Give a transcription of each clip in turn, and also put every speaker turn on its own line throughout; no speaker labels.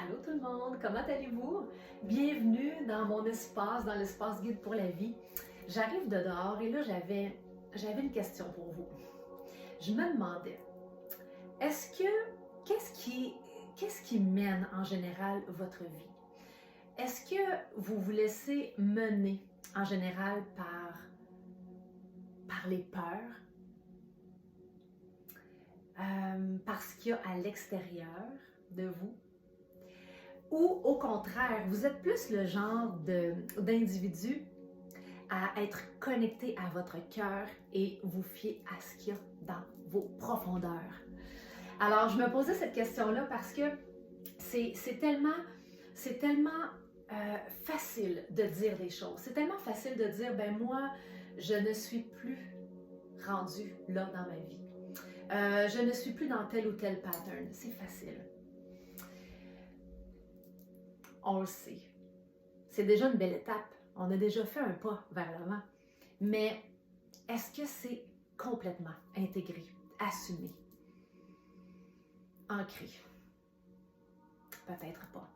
Allô tout le monde, comment allez-vous? Bienvenue dans mon espace, dans l'espace guide pour la vie. J'arrive de dehors et là j'avais une question pour vous. Je me demandais, est-ce que qu'est-ce qui mène en général votre vie? Est-ce que vous vous laissez mener en général par les peurs, par ce qu'il y a à l'extérieur de vous? Ou au contraire, vous êtes plus le genre d'individu à être connecté à votre cœur et vous fier à ce qu'il y a dans vos profondeurs. Alors, je me posais cette question-là parce que c'est tellement facile de dire des choses. C'est tellement facile de dire, ben moi, je ne suis plus rendu là dans ma vie. Je ne suis plus dans tel ou tel pattern. C'est facile. On le sait. C'est déjà une belle étape. On a déjà fait un pas vers l'avant. Mais est-ce que c'est complètement intégré, assumé, ancré? Peut-être pas.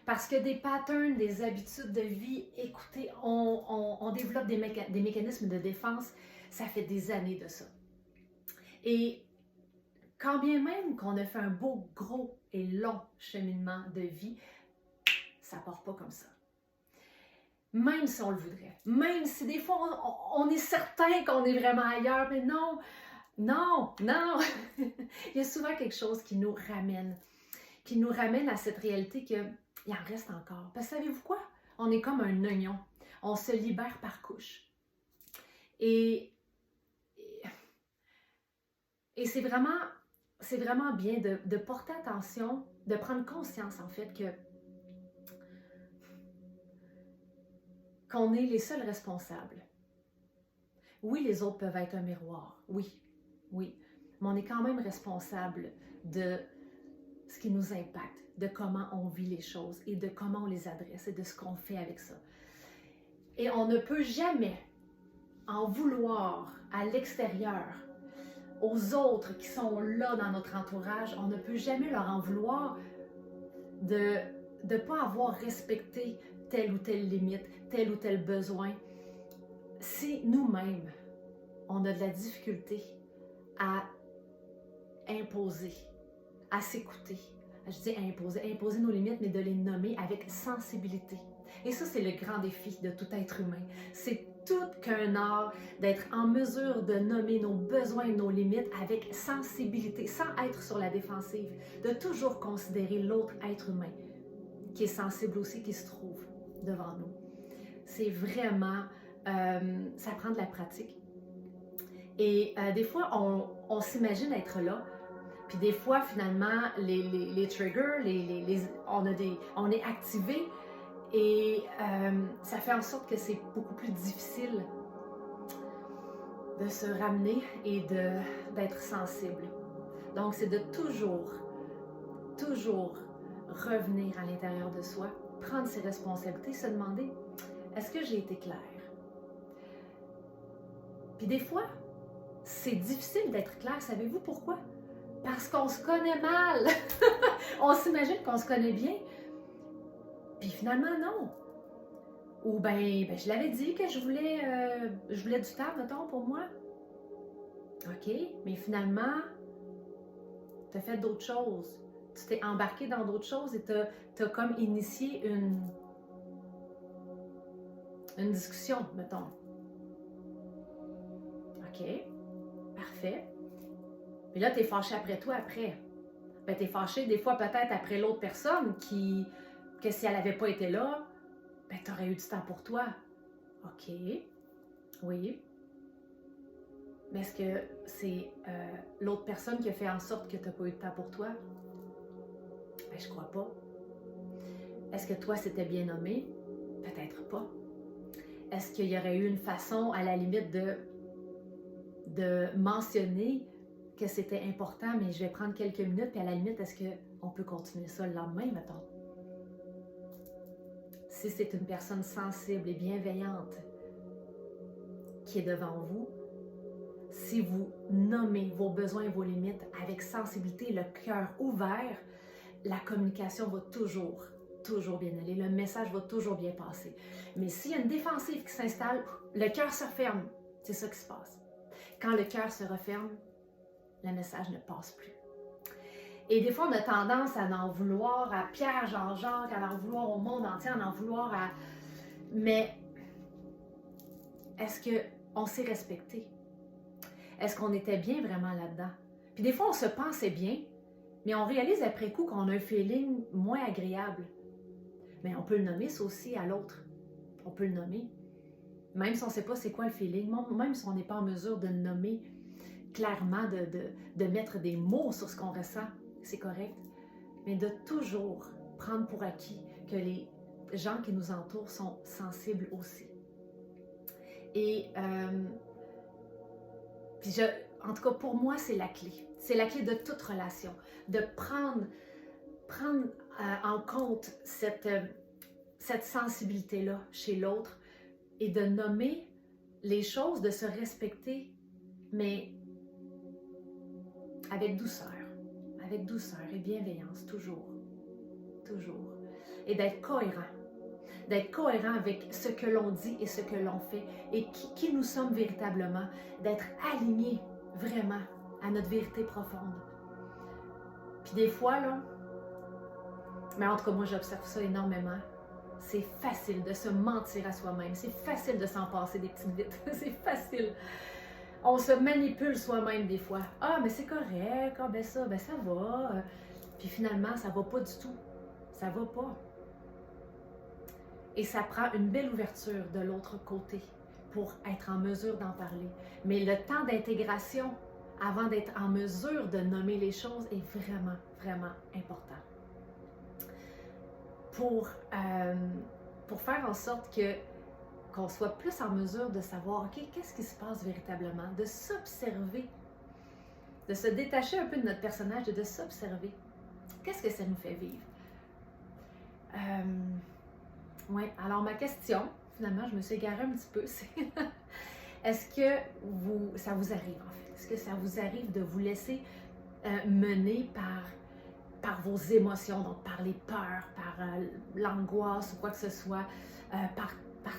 Parce que des patterns, des habitudes de vie, écoutez, on développe des mécanismes de défense, ça fait des années de ça. Et quand bien même qu'on a fait un beau, gros et long cheminement de vie, ça part pas comme ça. Même si on le voudrait, même si des fois on est certain qu'on est vraiment ailleurs, mais non, non, non. Il y a souvent quelque chose qui nous ramène à cette réalité qu'il en reste encore. Parce que savez-vous quoi? On est comme un oignon. On se libère par couche. Et c'est vraiment bien de porter attention, de prendre conscience en fait qu'on est les seuls responsables. Oui, les autres peuvent être un miroir, oui, mais on est quand même responsable de ce qui nous impacte, de comment on vit les choses et de comment on les adresse et de ce qu'on fait avec ça. Et on ne peut jamais en vouloir à l'extérieur, aux autres qui sont là dans notre entourage, on ne peut jamais leur en vouloir de ne pas avoir respecté telle ou telle limite, tel ou tel besoin. Si nous-mêmes, on a de la difficulté à imposer, à s'écouter, je dis imposer nos limites, mais de les nommer avec sensibilité. Et ça, c'est le grand défi de tout être humain. C'est tout qu'un art d'être en mesure de nommer nos besoins et nos limites avec sensibilité, sans être sur la défensive, de toujours considérer l'autre être humain qui est sensible aussi, qui se trouve devant nous. C'est vraiment, ça prend de la pratique. Et des fois, on s'imagine être là, puis des fois, finalement, les triggers, on est activé et ça fait en sorte que c'est beaucoup plus difficile de se ramener et d'être sensible. Donc, c'est de toujours revenir à l'intérieur de soi, prendre ses responsabilités, se demander, est-ce que j'ai été claire? Puis des fois, c'est difficile d'être clair. Savez-vous pourquoi? Parce qu'on se connaît mal. On s'imagine qu'on se connaît bien. Puis finalement, non. Ou ben je l'avais dit que je voulais du temps, mettons, pour moi. OK, mais finalement, tu as fait d'autres choses. Tu t'es embarqué dans d'autres choses et tu as comme initié une discussion, mettons. OK, parfait. Puis là, tu es fâché après toi, après. Ben, tu es fâché des fois peut-être après l'autre personne que si elle n'avait pas été là, ben, tu aurais eu du temps pour toi. OK, oui. Mais est-ce que c'est l'autre personne qui a fait en sorte que tu n'as pas eu de temps pour toi? Ben, je crois pas. Est-ce que toi, c'était bien nommé? Peut-être pas. Est-ce qu'il y aurait eu une façon, à la limite, de mentionner que c'était important, mais je vais prendre quelques minutes, puis à la limite, est-ce qu'on peut continuer ça le lendemain, mettons? Si c'est une personne sensible et bienveillante qui est devant vous, si vous nommez vos besoins et vos limites avec sensibilité, le cœur ouvert, la communication va toujours bien aller. Le message va toujours bien passer. Mais s'il y a une défensive qui s'installe, le cœur se referme. C'est ça qui se passe. Quand le cœur se referme, le message ne passe plus. Et des fois, on a tendance à en vouloir à Pierre, Jean-Jacques, à en vouloir au monde entier, à en vouloir à... Mais est-ce qu'on s'est respecté? Est-ce qu'on était bien vraiment là-dedans? Puis des fois, on se pensait bien, mais on réalise après coup qu'on a un feeling moins agréable. Mais on peut le nommer ça aussi à l'autre. On peut le nommer. Même si on ne sait pas c'est quoi le feeling, même si on n'est pas en mesure de le nommer clairement, de mettre des mots sur ce qu'on ressent, c'est correct. Mais de toujours prendre pour acquis que les gens qui nous entourent sont sensibles aussi. Et en tout cas, pour moi, c'est la clé. C'est la clé de toute relation. De prendre en compte cette sensibilité-là chez l'autre et de nommer les choses, de se respecter, mais avec douceur et bienveillance, toujours. Et d'être cohérent avec ce que l'on dit et ce que l'on fait et qui nous sommes véritablement, d'être alignés vraiment à notre vérité profonde. Puis des fois, là, mais en tout cas, moi, j'observe ça énormément. C'est facile de se mentir à soi-même. C'est facile de s'en passer des petites vites. C'est facile. On se manipule soi-même des fois. Ah, mais c'est correct. Ah, ben ça va. Puis finalement, ça va pas du tout. Ça va pas. Et ça prend une belle ouverture de l'autre côté pour être en mesure d'en parler. Mais le temps d'intégration, avant d'être en mesure de nommer les choses, est vraiment, vraiment important. Pour faire en sorte qu'on soit plus en mesure de savoir, OK, qu'est-ce qui se passe véritablement, de s'observer, de se détacher un peu de notre personnage et de s'observer. Qu'est-ce que ça nous fait vivre? Oui, alors ma question, finalement, je me suis égarée un petit peu, c'est est-ce que ça vous arrive en fait? Est-ce que ça vous arrive de vous laisser mener par vos émotions, donc par les peurs, par l'angoisse ou quoi que ce soit, par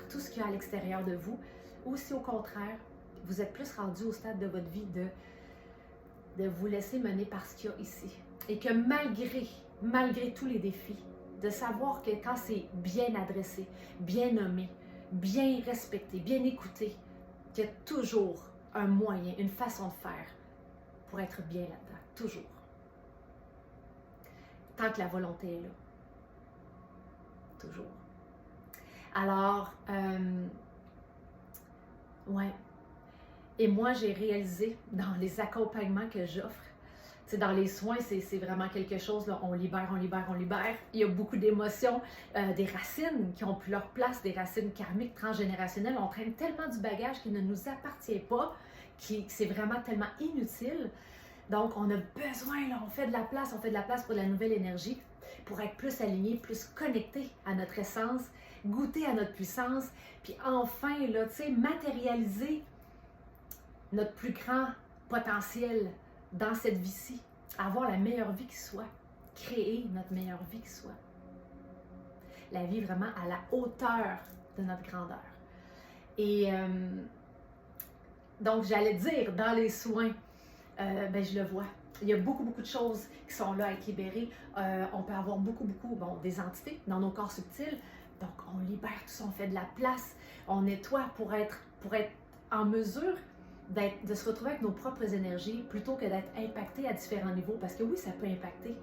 tout ce qu'il y a à l'extérieur de vous, ou si au contraire, vous êtes plus rendu au stade de votre vie de vous laisser mener par ce qu'il y a ici. Et que malgré tous les défis, de savoir que quand c'est bien adressé, bien nommé, bien respecté, bien écouté, qu'il y a toujours un moyen, une façon de faire pour être bien là-dedans. Toujours. Tant que la volonté est là. Toujours. Alors, ouais. Et moi, j'ai réalisé dans les accompagnements que j'offre, dans les soins, c'est vraiment quelque chose, là, on libère. Il y a beaucoup d'émotions, des racines qui ont plus leur place, des racines karmiques, transgénérationnelles. On traîne tellement du bagage qui ne nous appartient pas, c'est vraiment tellement inutile. Donc, on a besoin, là, on fait de la place pour de la nouvelle énergie, pour être plus aligné, plus connecté à notre essence, goûter à notre puissance, puis enfin, là, matérialiser notre plus grand potentiel dans cette vie-ci, avoir la meilleure vie qui soit, créer notre meilleure vie qui soit. La vie vraiment à la hauteur de notre grandeur. Et donc, j'allais dire, dans les soins, je le vois. Il y a beaucoup de choses qui sont là à être libérées. On peut avoir beaucoup, des entités dans nos corps subtils. Donc, on libère tout ça, on fait de la place, on nettoie pour être en mesure de se retrouver avec nos propres énergies plutôt que d'être impacté à différents niveaux. Parce que oui, ça peut impacter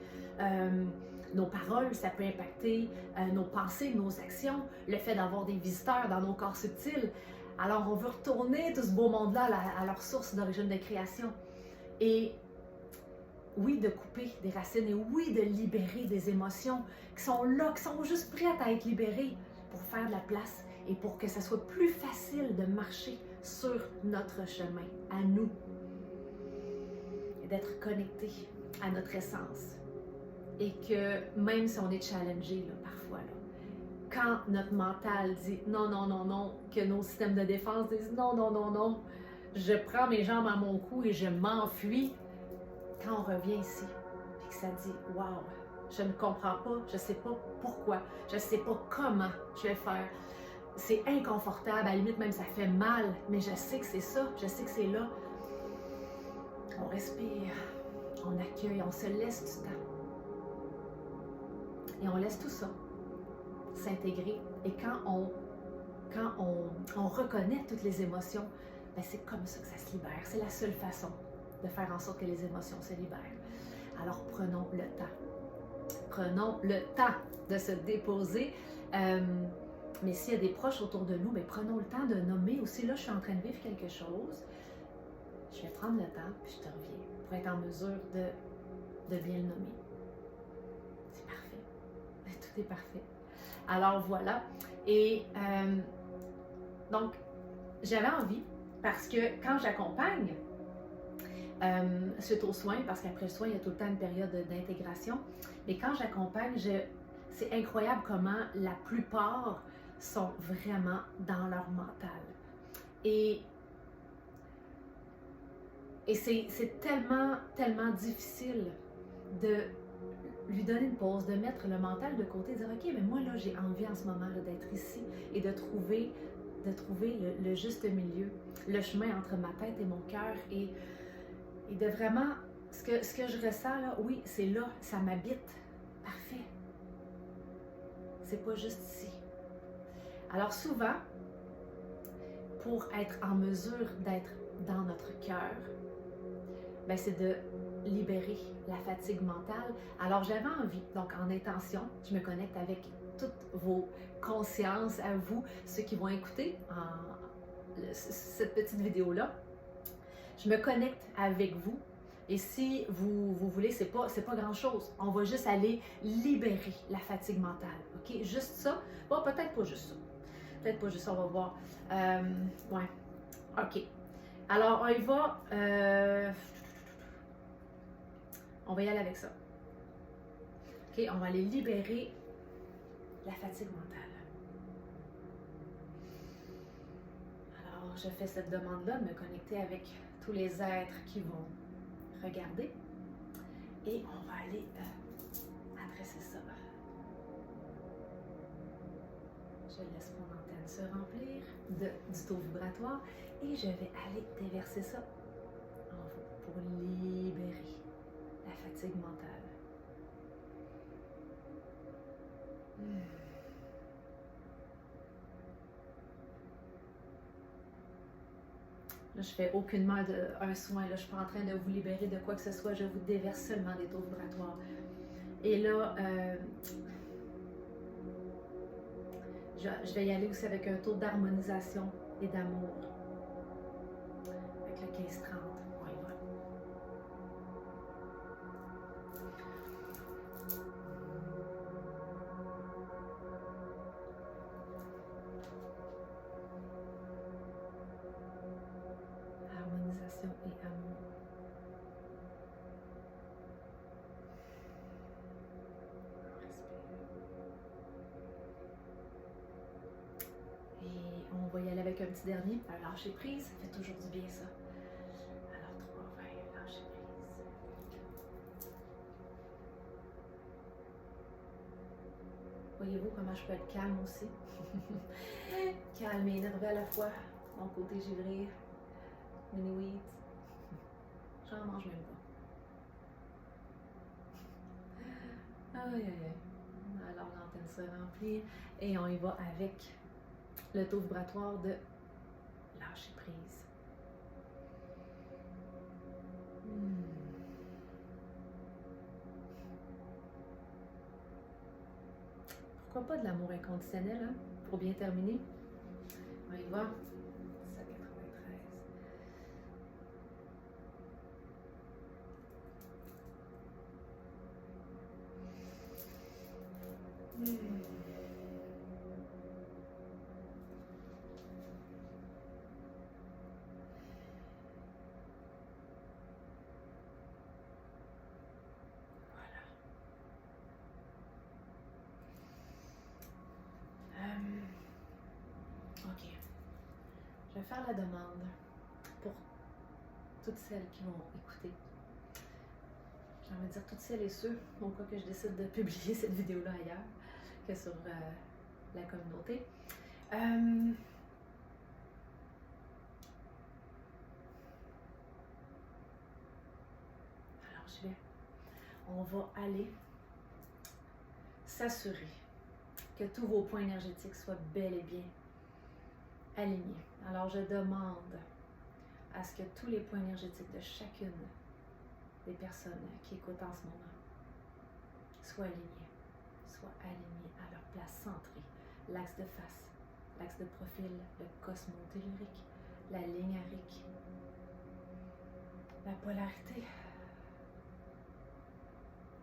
nos paroles, ça peut impacter nos pensées, nos actions, le fait d'avoir des visiteurs dans nos corps subtils. Alors, on veut retourner tout ce beau monde-là à leur source d'origine de création. Et oui, de couper des racines et oui, de libérer des émotions qui sont là, qui sont juste prêtes à être libérées pour faire de la place et pour que ça soit plus facile de marcher sur notre chemin, à nous, et d'être connecté à notre essence. Et que même si on est challengé là, parfois, là, quand notre mental dit non, que nos systèmes de défense disent non, je prends mes jambes à mon cou et je m'enfuis, quand on revient ici, et que ça dit wow, Je ne comprends pas, je ne sais pas pourquoi, je ne sais pas comment je vais faire. C'est inconfortable, à la limite même ça fait mal, mais je sais que c'est ça, je sais que c'est là. On respire, on accueille, on se laisse du temps. Et on laisse tout ça s'intégrer. Et quand on reconnaît toutes les émotions, ben c'est comme ça que ça se libère. C'est la seule façon de faire en sorte que les émotions se libèrent. Alors prenons le temps. Prenons le temps de se déposer. Mais s'il y a des proches autour de nous, ben prenons le temps de nommer aussi. Là, je suis en train de vivre quelque chose. Je vais prendre le temps, puis je te reviens pour être en mesure de bien le nommer. C'est parfait. Tout est parfait. Alors voilà. Et donc, j'avais envie, parce que quand j'accompagne, suite aux soins, parce qu'après le soin, il y a tout le temps une période d'intégration, mais quand j'accompagne, c'est incroyable comment la plupart sont vraiment dans leur mental. Et c'est tellement, tellement difficile de lui donner une pause, de mettre le mental de côté, de dire ok, mais moi là j'ai envie en ce moment d'être ici et de trouver le juste milieu, le chemin entre ma tête et mon cœur et de vraiment, ce que je ressens là, oui, c'est là, ça m'habite, parfait. C'est pas juste ici. Alors souvent, pour être en mesure d'être dans notre cœur, ben c'est de libérer la fatigue mentale. Alors j'avais envie, donc en intention, je me connecte avec toutes vos consciences à vous, ceux qui vont écouter cette petite vidéo-là. Je me connecte avec vous. Et si vous voulez, c'est pas grand-chose. On va juste aller libérer la fatigue mentale. OK? Juste ça. Bon, peut-être pas juste ça. Peut-être pas juste ça, on va voir. Ouais. OK. Alors, on y va. On va y aller avec ça. OK? On va aller libérer la fatigue mentale. Alors, je fais cette demande-là de me connecter avec tous les êtres qui vont regarder. Et on va aller adresser ça. Je laisse mon antenne se remplir du taux vibratoire et je vais aller déverser ça en vous pour libérer la fatigue mentale. Là, je fais aucunement un soin. Là, je ne suis pas en train de vous libérer de quoi que ce soit. Je vous déverse seulement des taux vibratoires. Et là, je vais y aller aussi avec un taux d'harmonisation et d'amour. Avec le 15-30. On y va. Harmonisation et amour. On va y aller avec un petit dernier. Alors, lâcher prise, ça fait toujours du bien ça. Alors, 3, 20, lâcher prise. Voyez-vous comment je peux être calme aussi? Calme et énervé à la fois. Mon côté givré. Mini weeds. J'en mange même pas. Aïe, aïe, aïe. Alors, l'antenne se remplit et on y va avec le taux vibratoire de lâcher prise. Pourquoi pas de l'amour inconditionnel, hein, pour bien terminer? On y va. 793. OK. Je vais faire la demande pour toutes celles qui vont écouter, j'ai envie de dire toutes celles et ceux, au cas que je décide de publier cette vidéo-là ailleurs que sur la communauté. Alors, on va aller s'assurer que tous vos points énergétiques soient bel et bien alignés. Alors, je demande à ce que tous les points énergétiques de chacune des personnes qui écoutent en ce moment soient alignés à leur place centrée. L'axe de face, l'axe de profil, le cosmo-tellurique, la ligne arique, la polarité,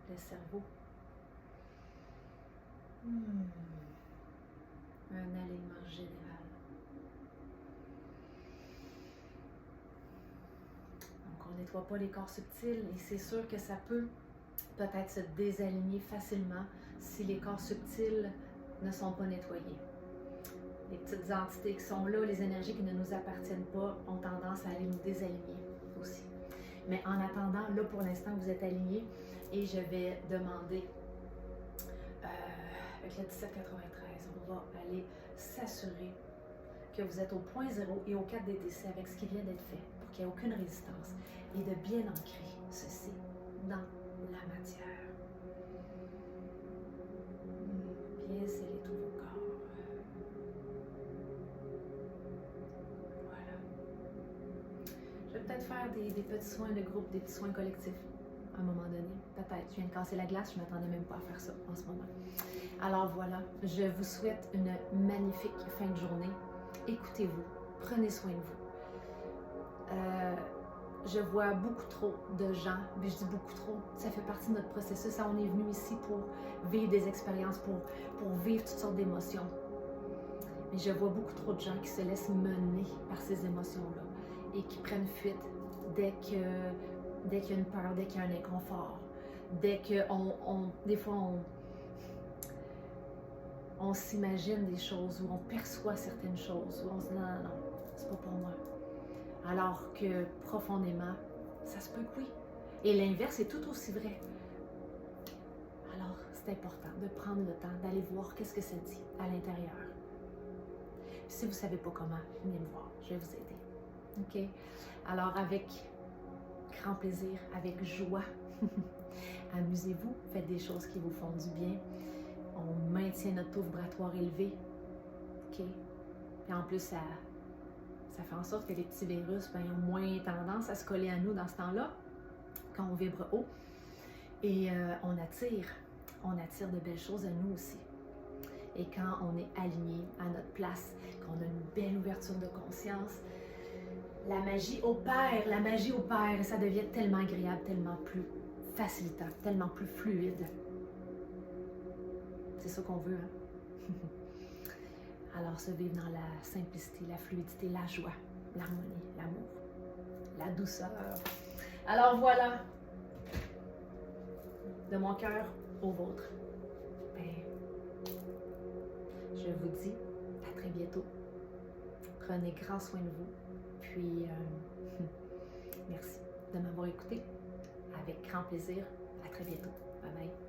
le cerveau. Un alignement général. Donc, on nettoie pas les corps subtils et c'est sûr que ça peut peut-être se désaligner facilement si les corps subtils ne sont pas nettoyés. Les petites entités qui sont là, les énergies qui ne nous appartiennent pas, ont tendance à aller nous désaligner aussi. Mais en attendant, là pour l'instant, vous êtes alignés et je vais demander, avec le 1793, on va aller s'assurer que vous êtes au point 0 et au 4 des décès avec ce qui vient d'être fait, pour qu'il n'y ait aucune résistance, et de bien ancrer ceci dans la matière. Bien sceller tous vos corps. Voilà. Je vais peut-être faire des petits soins de groupe, des petits soins collectifs à un moment donné. Peut-être. Je viens de casser la glace, je ne m'attendais même pas à faire ça en ce moment. Alors voilà, je vous souhaite une magnifique fin de journée. Écoutez-vous, prenez soin de vous. Je vois beaucoup trop de gens, mais je dis beaucoup trop, ça fait partie de notre processus. On est venu ici pour vivre des expériences, pour vivre toutes sortes d'émotions. Mais je vois beaucoup trop de gens qui se laissent mener par ces émotions-là et qui prennent fuite dès qu'il y a une peur, dès qu'il y a un inconfort, dès que des fois on s'imagine des choses ou on perçoit certaines choses où on se dit non, c'est pas pour moi. Alors que profondément, ça se peut que oui. Et l'inverse est tout aussi vrai. Alors, c'est important de prendre le temps d'aller voir qu'est-ce que ça dit à l'intérieur. Si vous ne savez pas comment, venez me voir, je vais vous aider. OK? Alors, avec grand plaisir, avec joie, amusez-vous, faites des choses qui vous font du bien. On maintient notre taux vibratoire élevé. OK? Et en plus, ça fait en sorte que les petits virus ont moins tendance à se coller à nous dans ce temps-là, quand on vibre haut. Et on attire de belles choses à nous aussi. Et quand on est aligné à notre place, qu'on a une belle ouverture de conscience, la magie opère, ça devient tellement agréable, tellement plus facilitant, tellement plus fluide. C'est ça qu'on veut, hein? Alors, se vivre dans la simplicité, la fluidité, la joie, l'harmonie, l'amour, la douceur. Alors voilà, de mon cœur au vôtre. Je vous dis à très bientôt. Prenez grand soin de vous. Puis, merci de m'avoir écouté. Avec grand plaisir. À très bientôt. Bye bye.